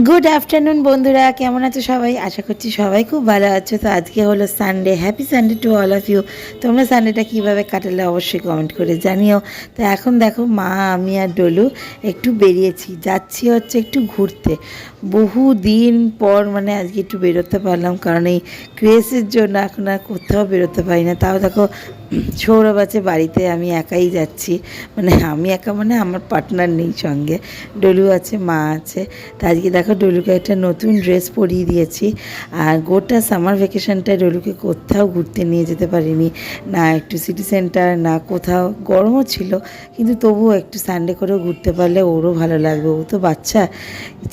Good afternoon বন্ধুরা, কেমন আছো সবাই? আশা করছি সবাই খুব ভালো আছো। তো আজকে হলো Sunday. Happy Sunday to all of you. তোমরা সানডেটা কীভাবে কাটালে অবশ্যই কমেন্ট করে জানিও। তো এখন দেখো, মা, আমি আর ডলু একটু বেরিয়েছি, যাচ্ছি হচ্ছে একটু ঘুরতে। বহু দিন পর মানে আজকে একটু বেরোতে পারলাম, কারণ এই ক্রেসের জন্য এখন আর কোথাও বেরোতে পারি না। তাও দেখো, সৌরভ আছে বাড়িতে, আমি একাই যাচ্ছি। মানে আমি একা মানে আমার পার্টনার নেই সঙ্গে, ডলু আছে, মা আছে। তো আজকে দেখো, ডলুকে একটা নতুন ড্রেস পরিয়ে দিয়েছি। আর গোটা সামার ভ্যাকেশনটায় ডলুকে কোথাও ঘুরতে নিয়ে যেতে পারিনি, না একটু সিটি সেন্টার, না কোথাও। গরমও ছিল, কিন্তু তবুও একটু সানডে করেও ঘুরতে পারলে ওরও ভালো লাগবে। ও তো বাচ্চা,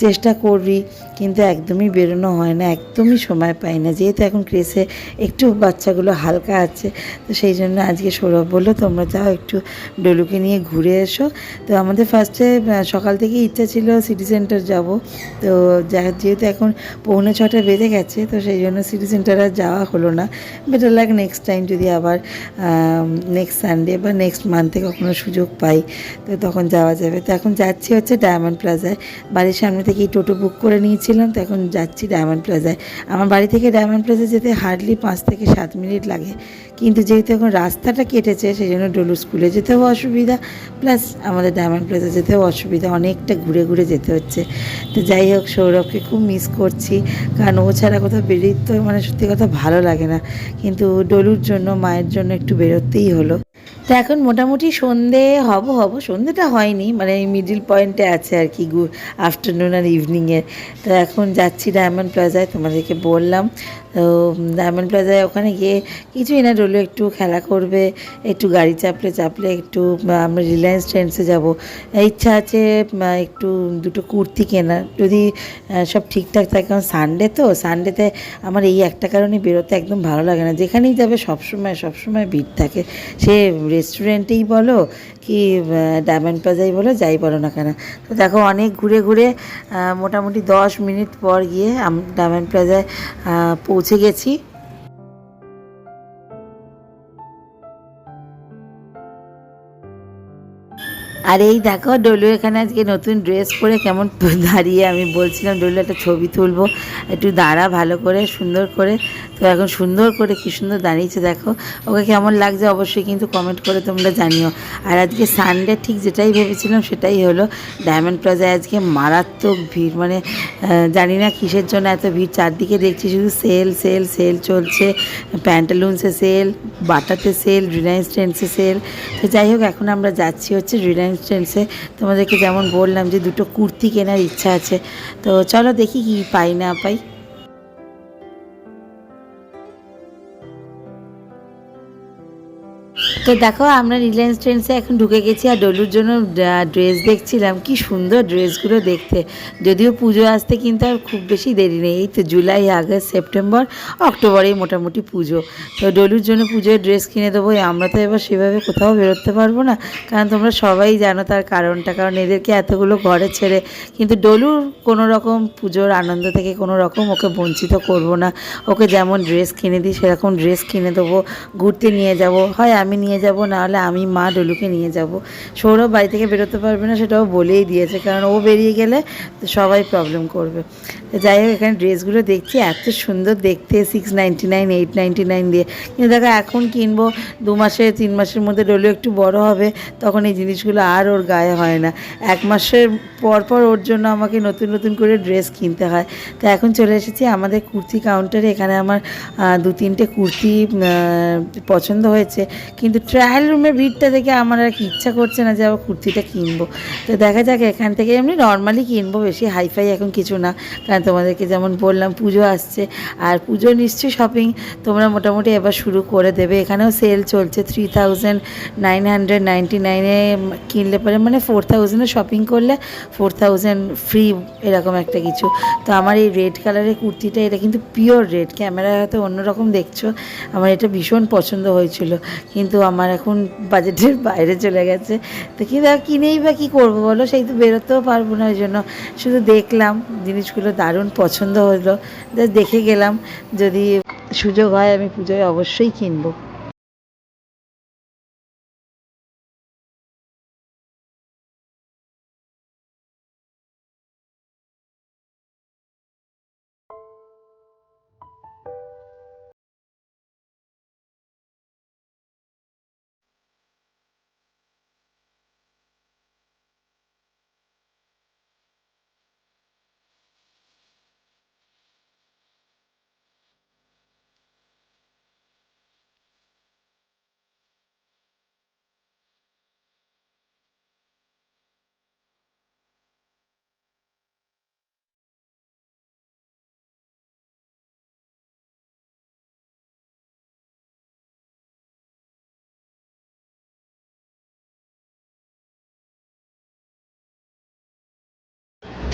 চেষ্টা করবি, কিন্তু একদমই বেরোনো হয় না, একদমই সময় পাই না। যেহেতু এখন ক্রেসে একটু বাচ্চাগুলো হালকা আছে, তো সেই জন্য আজকে সৌরভ বললো তোমরা যাও একটু ডলুকে নিয়ে ঘুরে এসো। তো আমাদের ফার্স্টে সকাল থেকে ইচ্ছা ছিল সিটি সেন্টার যাব। তো যেহেতু এখন 5:45 বেজে গেছে, তো সেই জন্য সিটি সেন্টার আর যাওয়া হলো না। বেটার লাগ নেক্সট টাইম, যদি আবার নেক্সট সানডে বা নেক্সট মান্থে কখনো সুযোগ পাই, তো তখন যাওয়া যাবে। তো এখন যাচ্ছি হচ্ছে ডায়মন্ড প্লাজায়। বাড়ির সামনে থেকেই টোটো বুক করে নিয়েছিলাম, তো এখন যাচ্ছি ডায়মন্ড প্লাজায়। আমার বাড়ি থেকে ডায়মন্ড প্লাজা যেতে হার্ডলি 5 থেকে 7 মিনিট লাগে, কিন্তু যেহেতু এখন রাস্তাটা কেটেছে, সেই জন্য ডলু স্কুলে যেতেও অসুবিধা, প্লাস আমাদের ডায়মন্ড প্লাজা যেতেও অসুবিধা, অনেকটা ঘুরে ঘুরে যেতে হচ্ছে। তো যাই হোক, সৌরভকে খুব মিস করছি, কারণ ও ছাড়া কোথাও বেরোতে মানে সত্যি কথা ভালো লাগে না। কিন্তু ডলুর জন্য, মায়ের জন্য একটু বেরোতেই হলো। তো এখন মোটামুটি সন্ধে সন্ধেটা হয়নি, মানে এই মিডিল পয়েন্টে আছে আর কি, আফটারনুন আর ইভিনিংয়ের। তো এখন যাচ্ছি ডায়মন্ড প্লাজায়, তোমাদেরকে বললাম। তো ডায়মন্ড প্লাজায় ওখানে গিয়ে কিছুই না, ডলু একটু খেলা করবে, একটু গাড়ি চাপলে চাপলে একটু আমরা রিলায়েন্স ট্রেন্ডসে যাবো। ইচ্ছা আছে একটু দুটো কুর্তি কেনার, যদি সব ঠিকঠাক থাকে। কারণ সানডে, তো সানডেতে আমার এই একটা কারণে বেরোতে একদম ভালো লাগে না। যেখানেই যাবে সবসময় ভিড় থাকে, সে রেস্টুরেন্টেই বলো কি ডায়মন্ড প্লাজাই বলো, যাই বলো না কেন। তো দেখো, অনেক ঘুরে ঘুরে মোটামুটি 10 মিনিট পর গিয়ে ডায়মন্ড প্লাজায় পৌঁছে গেছি। আর এই দেখো, ডলু এখানে আজকে নতুন ড্রেস পরে কেমন দাঁড়িয়ে, আমি বলছিলাম ডলু একটা ছবি তুলবো, একটু দাঁড়া ভালো করে, সুন্দর করে। তো এখন সুন্দর করে কী সুন্দর দাঁড়িয়েছে দেখো। ওকে কেমন লাগছে অবশ্যই কিন্তু কমেন্ট করে তোমরা জানিও। আর আজকে সানডে, ঠিক যেটাই ভেবেছিলাম সেটাই হলো। ডায়মন্ড প্লাজায় আজকে মারাত্মক ভিড়, মানে জানি না কিসের জন্য এত ভিড়। চারদিকে দেখছি শুধু সেল সেল সেল চলছে, প্যান্টালুন্সে সেল, বাটাতে সেল, রিলায়েন্স ট্রেন্ডসে সেল। তো যাই হোক, এখন আমরা যাচ্ছি হচ্ছে রিলায়েন্স ট্রেন্ডসে। তোমাদেরকে যেমন বললাম যে দুটো কুর্তি কেনার ইচ্ছা আছে, তো চলো দেখি কি পাই না পাই। তো দেখো, আমরা রিলায়েন্স ট্রেন্ডসে এখন ঢুকে গেছি, আর ডলুর জন্য ড্রেস দেখছিলাম। কি সুন্দর ড্রেসগুলো দেখতে। যদিও পুজো আসতে কিন্তু আর খুব বেশি দেরি নেই, এই তো জুলাই, আগস্ট, সেপ্টেম্বর, অক্টোবরেই মোটামুটি পুজো। তো ডলুর জন্য পুজোর ড্রেস কিনে দেবো। আমরা তো এবার সেভাবে কোথাও বেরোতে পারবো না, কারণ তোমরা সবাই জানো তার কারণটা, কারণ এদেরকে এতগুলো ঘরে ছেড়ে। কিন্তু ডলুর কোনো রকম পুজোর আনন্দ থেকে কোনো রকম ওকে বঞ্চিত করব না। ওকে যেমন ড্রেস কিনে দিই সেরকম ড্রেস কিনে দেবো, ঘুরতে নিয়ে যাব, হয় আমি নিয়ে যাব, নাহলে আমি, মা, ডলুকে নিয়ে যাব। সৌরভ বাড়ি থেকে বেরোতে পারবে না, সেটাও বলেই দিয়েছে, কারণ ও বেরিয়ে গেলে তো সবাই প্রবলেম করবে। যাই হোক, এখানে ড্রেসগুলো দেখছি এত সুন্দর দেখতে, 699, 899 দিয়ে। কিন্তু দেখো, এখন কিনবো 2 মাসে 3 মাসের মধ্যে ডলু একটু বড় হবে, তখন এই জিনিসগুলো আর ওর গায়ে হয় না। 1 মাসের পর পর ওর জন্য আমাকে নতুন নতুন করে ড্রেস কিনতে হয়। তো এখন চলে এসেছি আমাদের কুর্তি কাউন্টারে। এখানে আমার 2-3টে কুর্তি পছন্দ হয়েছে, কিন্তু ট্রায়াল রুমের ভিড়টা দেখে আমার আর কি ইচ্ছা করছে না যে আবার কুর্তিটা কিনবো। তো দেখা যাক, এখান থেকে এমনি নর্মালি কিনবো, বেশি হাইফাই এখন কিছু না। কারণ তোমাদেরকে যেমন বললাম, পুজো আসছে, আর পুজো নিশ্চয়ই শপিং তোমরা মোটামুটি এবার শুরু করে দেবে। এখানেও সেল চলছে, 3999-এ কিনলে পরে, মানে 4000-এ শপিং করলে 4000 ফ্রি, এরকম একটা কিছু। তো আমার এই রেড কালারের কুর্তিটা, এটা কিন্তু পিওর রেড, ক্যামেরায় হয়তো অন্যরকম দেখছো, আমার এটা ভীষণ পছন্দ হয়েছিল, কিন্তু আমার এখন বাজেটের বাইরে চলে গেছে। তো কিন্তু কিনেই বা কী করবো বলো, সেই তো বেরোতেও পারবো না, ওই জন্য শুধু দেখলাম জিনিসগুলো, দারুণ পছন্দ হলো, দেখে গেলাম। যদি সুযোগ হয় আমি পুজোয় অবশ্যই কিনবো।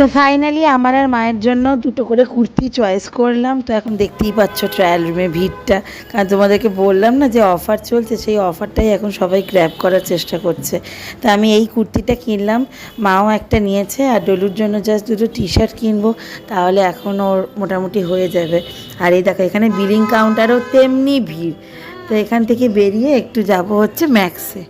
তো ফাইনালি আমার আর মায়ের জন্য দুটো করে কুর্তি চয়েস করলাম। তো এখন দেখতেই পাচ্ছ ট্রায়াল রুমে ভিড়টা, কারণ তোমাদেরকে বললাম না যে অফার চলছে, সেই অফারটাই এখন সবাই গ্র্যাব করার চেষ্টা করছে। তো আমি এই কুর্তিটা কিনলাম, মাও একটা নিয়েছে, আর ডলুর জন্য জাস্ট দুটো টি শার্ট কিনবো, তাহলে এখন ওর মোটামুটি হয়ে যাবে। আর এই দেখো এখানে বিলিং কাউন্টারও তেমনি ভিড়। তো এখান থেকে বেরিয়ে একটু যাব হচ্ছে ম্যাক্সে।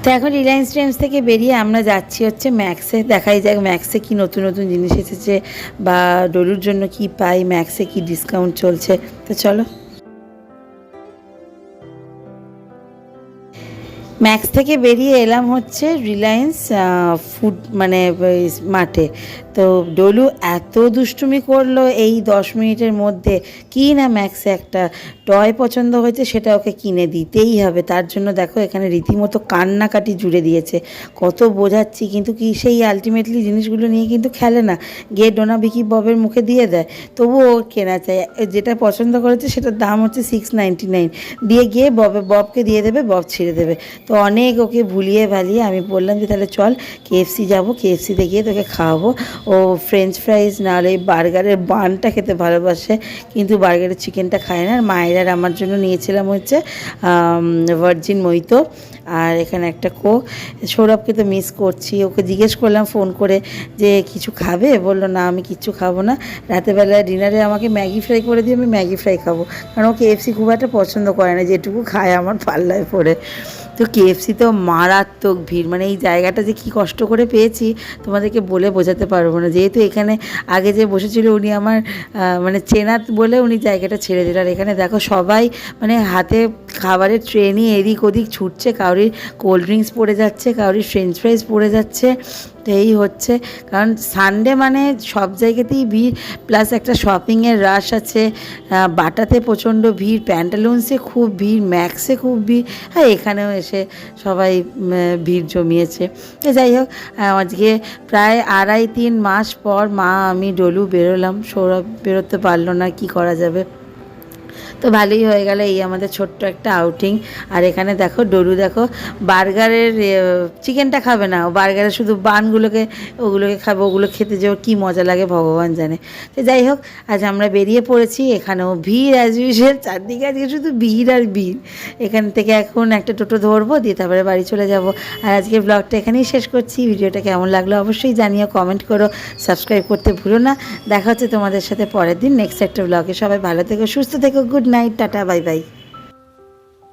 তো এখন রিলায়েন্স ট্রেন্ডস থেকে বেরিয়ে আমরা যাচ্ছি হচ্ছে ম্যাক্সে। দেখাই যাক ম্যাক্সে কি নতুন নতুন জিনিস এসেছে, বা ডলুর জন্য কি পাই, ম্যাক্সে কি ডিসকাউন্ট চলছে। তো চলো। ম্যাক্স থেকে বেরিয়ে এলাম হচ্ছে রিলায়েন্স ফুড মানে মাঠে। তো ডলু এত দুষ্টুমি করলো এই 10 মিনিটের মধ্যে, কি না ম্যাক্সে একটা টয় পছন্দ হয়েছে, সেটা ওকে কিনে দিতেই হবে। তার জন্য দেখো এখানে রীতিমতো কান্নাকাটি জুড়ে দিয়েছে। কত বোঝাচ্ছি কিন্তু কি সেই আলটিমেটলি জিনিসগুলো নিয়ে কিন্তু খেলে না, গিয়ে ডোনা বিকি ববের মুখে দিয়ে দেয়, তবুও ও কেনা চায়। যেটা পছন্দ করেছে সেটার দাম হচ্ছে 699, দিয়ে গিয়ে ববকে দিয়ে দেবে, বব ছিঁড়ে দেবে। তো অনেক ওকে ভুলিয়ে ভালিয়ে আমি বললাম যে তাহলে চল কেএফসি যাবো, কেএফসিতে গিয়ে তোকে খাওয়াবো। ও ফ্রেঞ্চ ফ্রাইজ নাহলে বার্গারের বানটা খেতে ভালোবাসে, কিন্তু বার্গারের চিকেনটা খায় না। আর মায়ের আর আমার জন্য নিয়েছিলাম হচ্ছে ভার্জিন মহিতো, আর এখানে একটা কোক। সৌরভকে তো মিস করছি, ওকে জিজ্ঞেস করলাম ফোন করে যে কিছু খাবে, বললো না আমি কিচ্ছু খাবো না, রাতেরবেলা ডিনারে আমাকে ম্যাগি ফ্রাই করে দিয়ে আমি ম্যাগি ফ্রাই খাবো, কারণ ও কেএফসি খুব একটা পছন্দ করে না, যেটুকু খায় আমার পাল্লায় পড়ে। তো কেএফসিতেও মারাত্মক ভিড়, মানে এই জায়গাটা যে কী কষ্ট করে পেয়েছি তোমাদেরকে বলে বোঝাতে পারবো না। যেহেতু এখানে আগে যে বসেছিল উনি আমার মানে চেনা বলে উনি জায়গাটা ছেড়ে দিল। আর এখানে দেখো সবাই মানে হাতে খাবারের ট্রে নিয়ে এদিক ওদিক ছুটছে, কারোর কোল্ড ড্রিঙ্কস পড়ে যাচ্ছে, কারোর ফ্রেঞ্চ ফ্রাইজ পড়ে যাচ্ছে। তো এই হচ্ছে, কারণ সানডে মানে সব জায়গাতেই ভিড়, প্লাস একটা শপিংয়ের রাশ আছে। বাটাতে প্রচণ্ড ভিড়, প্যান্টালুন্সে খুব ভিড়, ম্যাক্সে খুব ভিড়, হ্যাঁ এখানেও এসে সবাই ভিড় জমিয়েছে। তো যাই হোক, আজকে প্রায় 2.5-3 মাস পর মা আমি ডলু বেরোলাম, সৌরভ বেরোতে পারলো না, কি করা যাবে। তো ভালোই হয়ে গেল এই আমাদের ছোট্ট একটা আউটিং। আর এখানে দেখো ডলু দেখো বার্গারের চিকেনটা খাবে না, ও বার্গারের শুধু বানগুলোকে ওগুলোকে খাবে, ওগুলো খেতে যে কী মজা লাগে ভগবান জানে। তো যাই হোক, আজ আমরা বেরিয়ে পড়েছি, এখানেও ভিড় অ্যাজ ইউজুয়াল, চারদিকে আজকে শুধু ভিড় আর ভিড়। এখান থেকে এখন একটা টোটো ধরবো, দিয়ে তারপরে বাড়ি চলে যাব। আর আজকের ব্লগটা এখানেই শেষ করছি। ভিডিওটা কেমন লাগলো অবশ্যই জানিও, কমেন্ট করো, সাবস্ক্রাইব করতে ভুলো না। দেখা হচ্ছে তোমাদের সাথে পরের দিন নেক্সট একটা ব্লগে। সবাই ভালো থেকো, সুস্থ থেকো, good night, tata, bye bye.